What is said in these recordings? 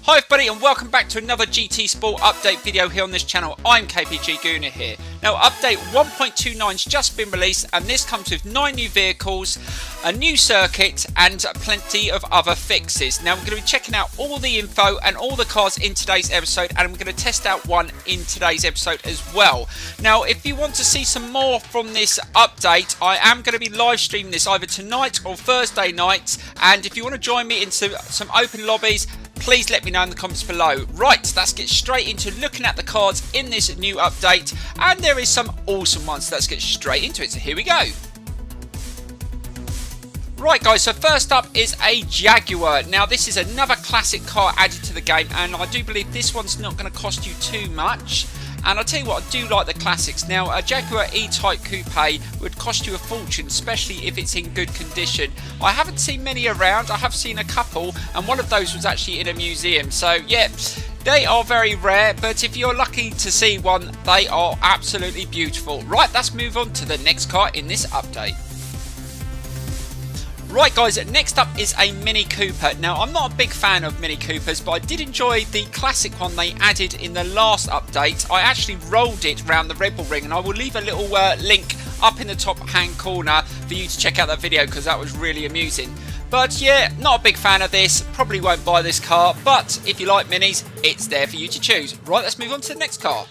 Hi everybody and welcome back to another GT Sport update video here on this channel. I'm KPG-GOONER here. Now update 1.29's just been released and this comes with 9 new vehicles, a new circuit and plenty of other fixes. Now we're going to be checking out all the info and all the cars in today's episode, and we're going to test out one in today's episode as well. Now if you want to see some more from this update, I am going to be live streaming this either tonight or Thursday night, and if you want to join me into some open lobbies, please let me know in the comments below. Right, let's get straight into looking at the cars in this new update, and there is some awesome ones, so let's get straight into it. So here we go. Right guys, so first up is a Jaguar. Now this is another classic car added to the game, and I do believe this one's not going to cost you too much. And I'll tell you what, I do like the classics. Now a Jaguar E-Type Coupe would cost you a fortune, especially if it's in good condition. I haven't seen many around, I have seen a couple, and one of those was actually in a museum. So yeah, they are very rare, but if you're lucky to see one, they are absolutely beautiful. Right, let's move on to the next car in this update. Right guys, next up is a Mini Cooper. Now I'm not a big fan of Mini Coopers, but I did enjoy the classic one they added in the last update. I actually rolled it around the Red Bull Ring, and I will leave a little link up in the top hand corner for you to check out that video, because that was really amusing. But yeah, not a big fan of this, probably won't buy this car, but if you like minis, it's there for you to choose. Right, let's move on to the next car.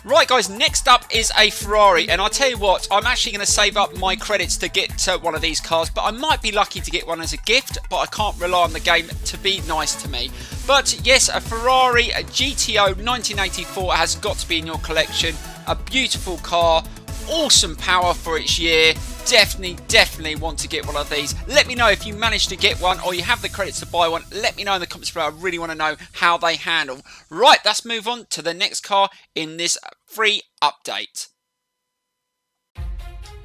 Right guys, next up is a Ferrari, and I'll tell you what, I'm actually going to save up my credits to get one of these cars, but I might be lucky to get one as a gift, but I can't rely on the game to be nice to me. But yes, a Ferrari GTO 1984 has got to be in your collection. A beautiful car, awesome power for its year. Definitely want to get one of these. Let me know if you managed to get one or you have the credits to buy one. Let me know in the comments below. I really want to know how they handle. Right, let's move on to the next car in this free update.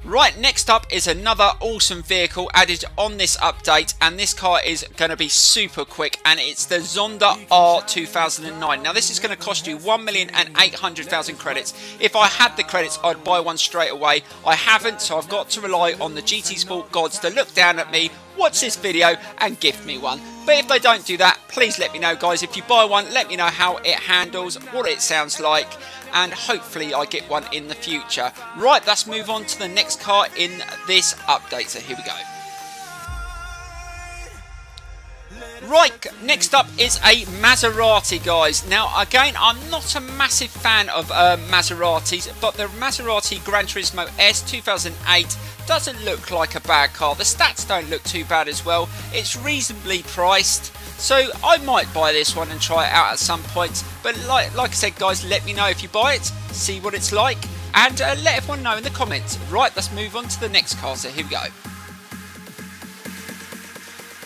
Right, next up is another awesome vehicle added on this update, and this car is going to be super quick, and it's the Zonda R 2009. Now this is going to cost you 1,800,000 credits. If I had the credits, I'd buy one straight away. I haven't, so I've got to rely on the GT Sport gods to look down at me, watch this video and gift me one. But if they don't do that, please let me know guys. If you buy one, let me know how it handles, what it sounds like, and hopefully I get one in the future. Right, let's move on to the next car in this update. So here we go. Right, next up is a Maserati, guys. Now again, I'm not a massive fan of Maseratis, but the Maserati Gran Turismo S 2008 doesn't look like a bad car. The stats don't look too bad as well. It's reasonably priced, so I might buy this one and try it out at some point. But like I said guys, let me know if you buy it, see what it's like, and let everyone know in the comments. Right, let's move on to the next car, so here we go.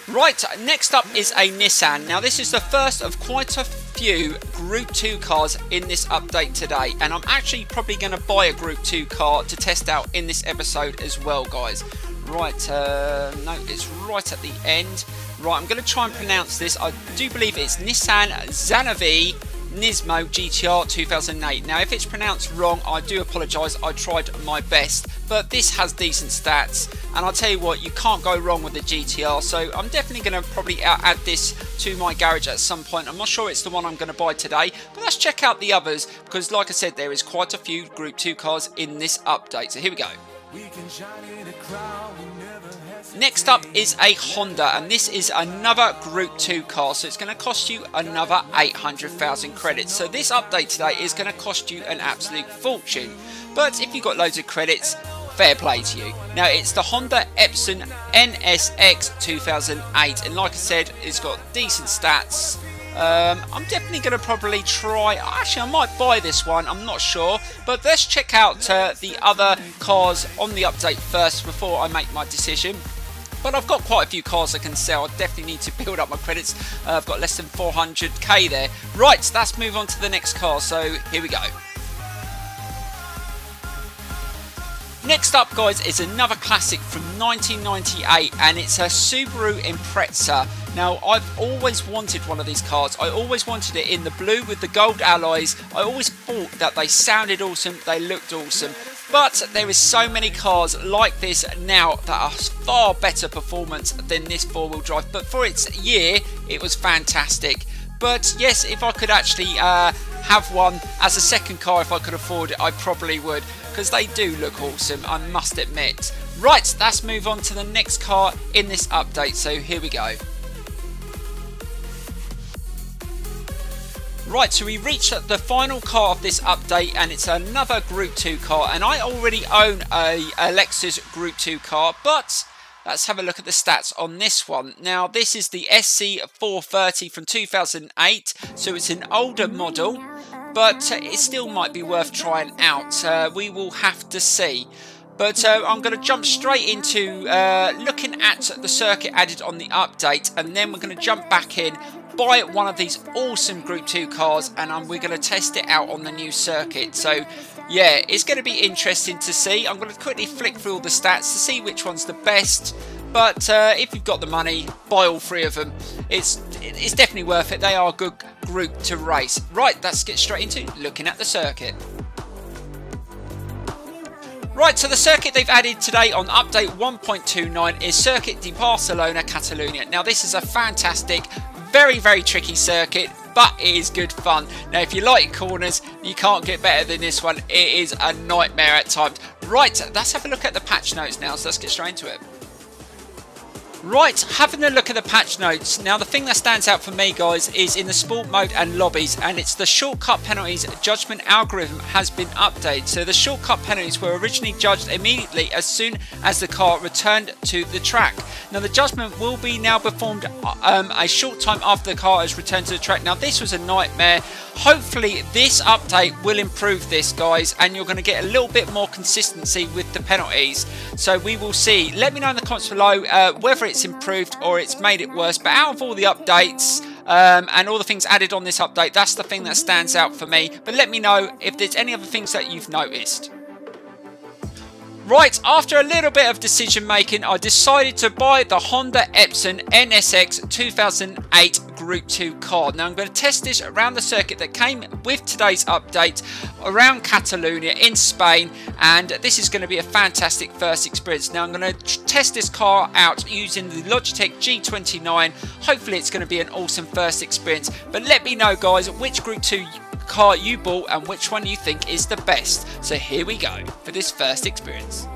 Right, next up is a Nissan. Now this is the first of quite a few Group 2 cars in this update today, and I'm actually probably going to buy a Group 2 car to test out in this episode as well guys. Right, no, it's right at the end. Right, I'm going to try and pronounce this. I do believe it's Nissan Nismo GTR 2008. Now if it's pronounced wrong, I do apologise, I tried my best, but this has decent stats, and I'll tell you what, you can't go wrong with the GTR, so I'm definitely going to probably add this to my garage at some point. I'm not sure it's the one I'm going to buy today, but let's check out the others, because like I said, there is quite a few Group 2 cars in this update, so here we go. Next up is a Honda, and this is another Group 2 car, so it's going to cost you another 800,000 credits. So this update today is going to cost you an absolute fortune, but if you've got loads of credits, fair play to you. Now it's the Honda Epson NSX 2008, and like I said, it's got decent stats. I'm definitely going to probably try, actually I might buy this one, I'm not sure, but let's check out the other cars on the update first before I make my decision. But I've got quite a few cars I can sell. I definitely need to build up my credits. I've got less than 400k there. Right, let's move on to the next car, so here we go. Next up guys is another classic from 1998, and it's a Subaru Impreza. Now I've always wanted one of these cars. I always wanted it in the blue with the gold alloys. I always thought that they sounded awesome, they looked awesome, But there is so many cars like this now that are far better performance than this four-wheel drive. But for its year, it was fantastic. But yes, if I could actually have one as a second car, if I could afford it, I probably would, because they do look awesome, I must admit. Right, let's move on to the next car in this update. So here we go. Right, so we reached the final car of this update, and it's another Group 2 car, and I already own a Lexus Group 2 car, but let's have a look at the stats on this one. Now, this is the SC 430 from 2008, so it's an older model, but it still might be worth trying out. We will have to see. But I'm going to jump straight into looking at the circuit added on the update, and then we're going to jump back in, buy one of these awesome Group 2 cars, and we're going to test it out on the new circuit. So yeah, it's going to be interesting to see. I'm going to quickly flick through all the stats to see which one's the best. But if you've got the money, buy all three of them. It's definitely worth it. They are a good group to race. Right, let's get straight into looking at the circuit. Right, so the circuit they've added today on update 1.29 is Circuit de Barcelona-Catalunya. Now, this is a fantastic, very, very tricky circuit, but it is good fun. Now, if you like corners, you can't get better than this one. It is a nightmare at times. Right, let's have a look at the patch notes now, so let's get straight into it. Right, having a look at the patch notes. Now, the thing that stands out for me, guys, is in the sport mode and lobbies, and it's the shortcut penalties judgment algorithm has been updated. So the shortcut penalties were originally judged immediately as soon as the car returned to the track. Now, the judgment will be now performed a short time after the car has returned to the track. Now, this was a nightmare. Hopefully, this update will improve this, guys, and you're going to get a little bit more consistency with the penalties. So we will see. Let me know in the comments below whether it's improved or it's made it worse. But out of all the updates and all the things added on this update, that's the thing that stands out for me. But let me know if there's any other things that you've noticed. Right, after a little bit of decision making, I decided to buy the Honda Epson NSX 2008 Group 2 car. Now, I'm going to test this around the circuit that came with today's update around Catalonia in Spain, and this is going to be a fantastic first experience. Now, I'm going to test this car out using the Logitech G29. Hopefully, it's going to be an awesome first experience. But let me know, guys, which Group 2 car you bought and which one you think is the best. So here we go for this first experience.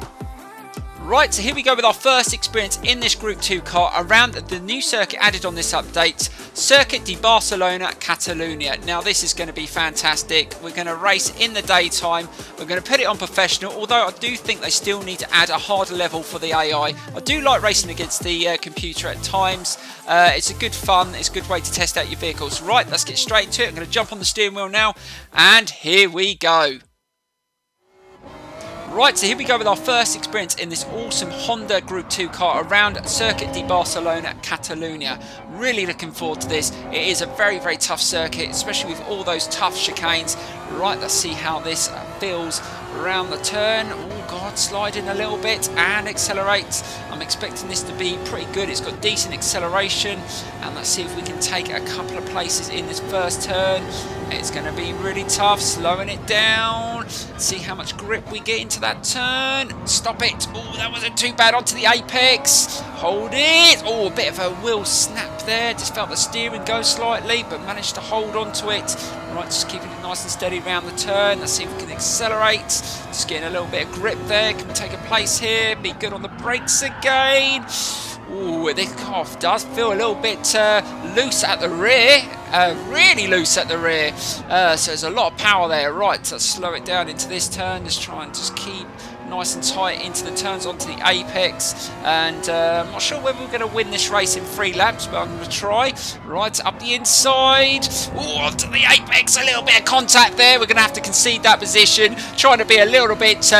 Right, so here we go with our first experience in this Group 2 car around the new circuit added on this update, Circuit de Barcelona-Catalunya. Now, this is going to be fantastic. We're going to race in the daytime. We're going to put it on professional, although I do think they still need to add a harder level for the AI. I do like racing against the computer at times. It's a good fun. It's a good way to test out your vehicles. Right, let's get straight into it. I'm going to jump on the steering wheel now, and here we go. Right, so here we go with our first experience in this awesome Honda Group 2 car around Circuit de Barcelona-Catalunya. Really looking forward to this. It is a very, very tough circuit, especially with all those tough chicanes. Right, let's see how this feels around the turn. Oh God, sliding a little bit and accelerates. I'm expecting this to be pretty good. It's got decent acceleration, and let's see if we can take a couple of places in this first turn. It's going to be really tough, slowing it down. See how much grip we get into that turn. Stop it. Oh, that wasn't too bad. Onto the apex. Hold it. Oh, a bit of a wheel snap there. Just felt the steering go slightly, but managed to hold on to it. Right, just keeping it nice and steady around the turn. Let's see if we can accelerate. Just getting a little bit of grip there. Can we take a place here? Be good on the brakes again. Ooh, this car does feel a little bit loose at the rear. Really loose at the rear. So there's a lot of power there. Right, so slow it down into this turn. Just try and just keep nice and tight into the turns onto the apex. And I'm not sure whether we're going to win this race in 3 laps, but I'm going to try. Right, up the inside. Ooh, onto the apex. A little bit of contact there. We're going to have to concede that position. Trying to be a little bit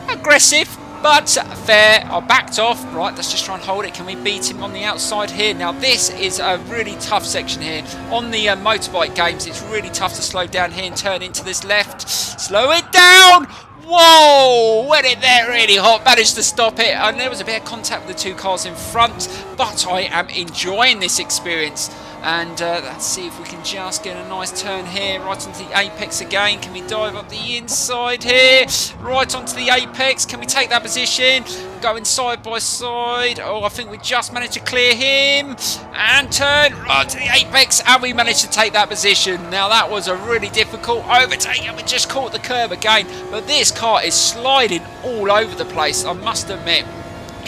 aggressive, but fair. I backed off. Right, let's just try and hold it. Can we beat him on the outside here? Now, this is a really tough section here. On the motorbike games, it's really tough to slow down here and turn into this left. Slow it down. Whoa, went it there really hot, managed to stop it, and there was a bit of contact with the 2 cars in front, but I am enjoying this experience. And let's see if we can just get a nice turn here, right onto the apex again. Can we dive up the inside here? Right onto the apex. Can we take that position? Going side by side. Oh, I think we just managed to clear him. And turn right to the apex. And we managed to take that position. Now, that was a really difficult overtake. And we just caught the curb again. But this car is sliding all over the place, I must admit.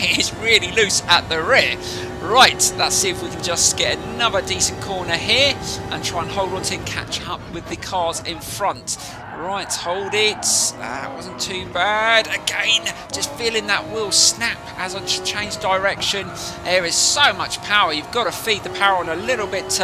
It is really loose at the rear. Right, let's see if we can just get another decent corner here and try and hold on to and catch up with the cars in front. Right, hold it. That wasn't too bad. Again, just feeling that wheel snap as I change direction. There is so much power. You've got to feed the power on a little bit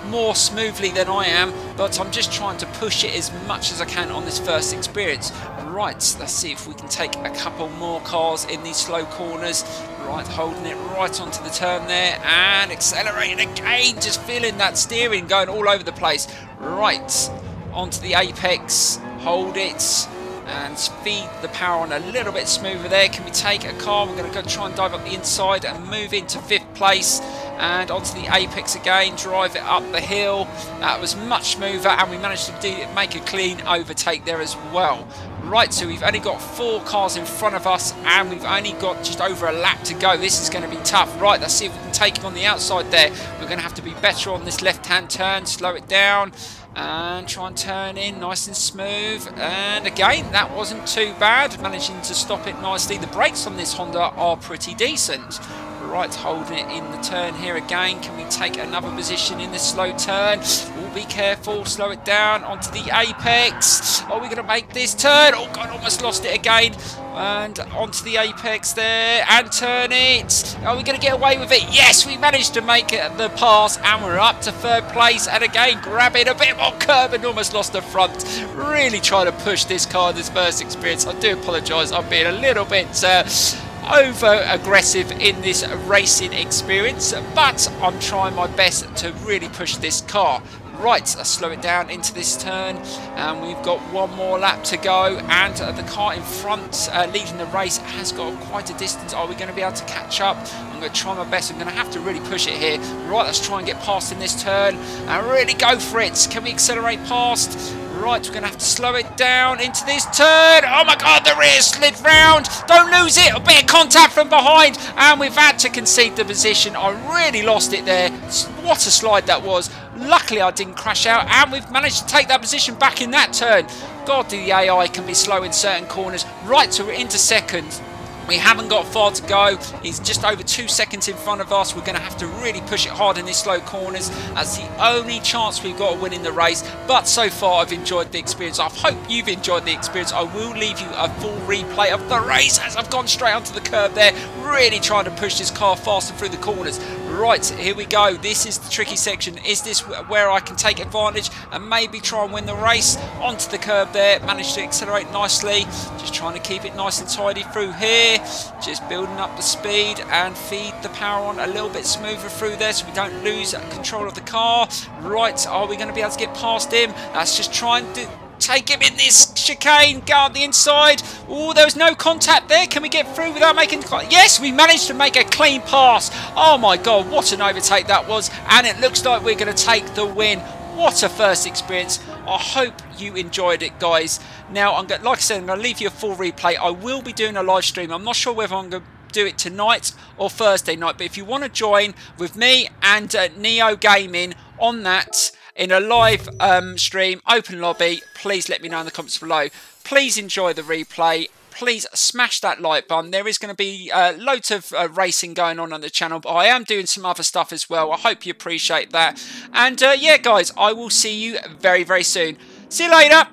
more smoothly than I am, but I'm just trying to push it as much as I can on this first experience. Right, let's see if we can take a couple more cars in these slow corners. Right, holding it right onto the turn there and accelerating again. Just feeling that steering going all over the place. Right, onto the apex, hold it and feed the power on a little bit smoother there. Can we take a car? We're going to go try and dive up the inside and move into 5th place and onto the apex again, drive it up the hill. That was much smoother and we managed to make a clean overtake there as well. Right, so we've only got 4 cars in front of us and we've only got just over a lap to go. This is going to be tough. Right, let's see if we can take him on the outside there. We're going to have to be better on this left-hand turn, slow it down and try and turn in nice and smooth. And again, that wasn't too bad, managing to stop it nicely. The brakes on this Honda are pretty decent. Right, holding it in the turn here again. Can we take another position in this slow turn? Oh, be careful, slow it down onto the apex. Are we going to make this turn? Oh God, almost lost it again. And onto the apex there and turn it. Are we going to get away with it? Yes, we managed to make it the pass and we're up to 3rd place. And again, grabbing a bit more curb and almost lost the front. Really trying to push this car this first experience. I do apologise, I'm being a little bit over aggressive in this racing experience, but I'm trying my best to really push this car. Right, let's slow it down into this turn and we've got 1 more lap to go and the car in front leading the race has got quite a distance. Are we going to be able to catch up? I'm going to try my best. I'm going to have to really push it here. Right, let's try and get past in this turn and really go for it. Can we accelerate past? Right, we're going to have to slow it down into this turn. Oh my God, the rear slid round. Don't lose it. A bit of contact from behind. And we've had to concede the position. I really lost it there. What a slide that was. Luckily, I didn't crash out. And we've managed to take that position back in that turn. God, the AI can be slow in certain corners. Right, so we're into 2nd. We haven't got far to go. He's just over 2 seconds in front of us. We're going to have to really push it hard in these slow corners. That's the only chance we've got of winning the race. But so far, I've enjoyed the experience. I hope you've enjoyed the experience. I will leave you a full replay of the race as I've gone straight onto the curb there. Really trying to push this car faster through the corners. Right, here we go. This is the tricky section. Is this where I can take advantage and maybe try and win the race? Onto the curb there. Managed to accelerate nicely. Just trying to keep it nice and tidy through here. Just building up the speed and feed the power on a little bit smoother through there so we don't lose control of the car. Right, are we going to be able to get past him? Let's just try and take him in this chicane. Go on the inside. Oh, there was no contact there. Can we get through without making... Yes, we managed to make a clean pass. Oh my God, what an overtake that was. And it looks like we're going to take the win. What a first experience. I hope you enjoyed it, guys. Now, like I said, I'm going to leave you a full replay. I will be doing a live stream. I'm not sure whether I'm going to do it tonight or Thursday night, but if you want to join with me and Neo Gaming on that in a live stream, open lobby, please let me know in the comments below. Please enjoy the replay. Please smash that like button. There is going to be loads of racing going on the channel, but I am doing some other stuff as well. I hope you appreciate that. And yeah, guys, I will see you very, very soon. See you later.